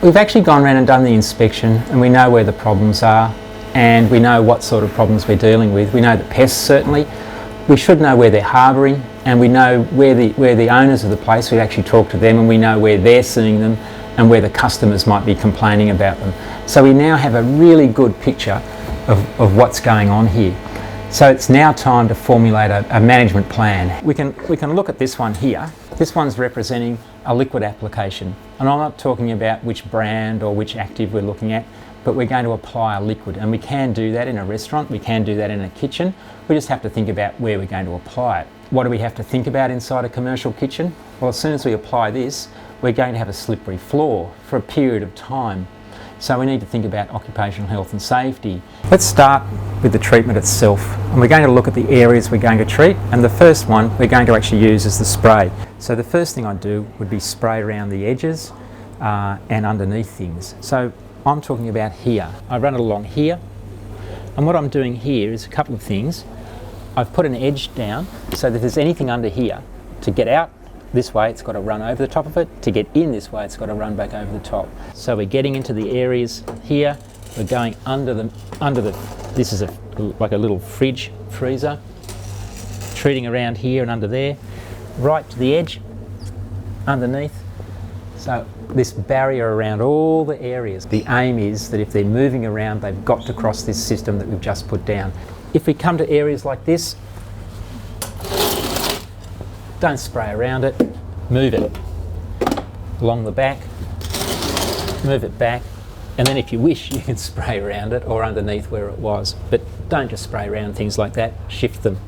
We've actually gone around and done the inspection, and we know where the problems are, and we know what sort of problems we're dealing with. We know the pests, certainly. We should know where they're harbouring, and we know where the owners of the place, we actually talk to them, and we know where they're seeing them and where the customers might be complaining about them. So we now have a really good picture of what's going on here. So it's now time to formulate a management plan. We can look at this one here. This one's representing a liquid application. And I'm not talking about which brand or which active we're looking at, but we're going to apply a liquid. And we can do that in a restaurant, we can do that in a kitchen. We just have to think about where we're going to apply it. What do we have to think about inside a commercial kitchen? Well, as soon as we apply this, we're going to have a slippery floor for a period of time. So we need to think about occupational health and safety. Let's start with the treatment itself. And we're going to look at the areas we're going to treat. And the first one we're going to actually use is the spray. So the first thing I'd do would be spray around the edges and underneath things. So I'm talking about here. I run it along here. And what I'm doing here is a couple of things. I've put an edge down so that if there's anything under here, to get out this way it's got to run over the top of it, to get in this way it's got to run back over the top. So we're getting into the areas here, we're going under the this is like a little freezer, treating around here and under there, right to the edge, underneath. So this barrier around all the areas. The aim is that if they're moving around, they've got to cross this system that we've just put down. If we come to areas like this, don't spray around it, move it along the back, move it back, and then if you wish you can spray around it or underneath where it was, but don't just spray around things like that, shift them.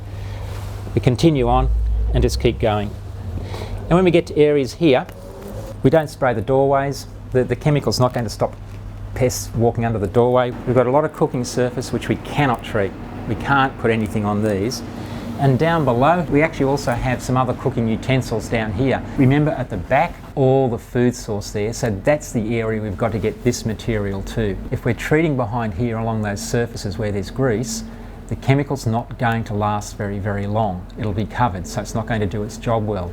We continue on and just keep going. And when we get to areas here, we don't spray the doorways. The chemical's not going to stop pests walking under the doorway. We've got a lot of cooking surface which we cannot treat. We can't put anything on these. And down below, we actually also have some other cooking utensils down here. Remember at the back, all the food source there, so that's the area we've got to get this material to. If we're treating behind here along those surfaces where there's grease, the chemical's not going to last very, very long. It'll be covered, so it's not going to do its job well.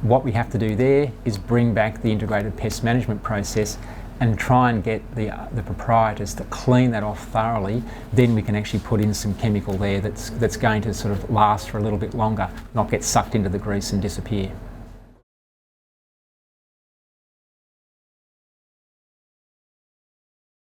What we have to do there is bring back the integrated pest management process and try and get the proprietors to clean that off thoroughly. Then we can actually put in some chemical there that's going to sort of last for a little bit longer, not get sucked into the grease and disappear.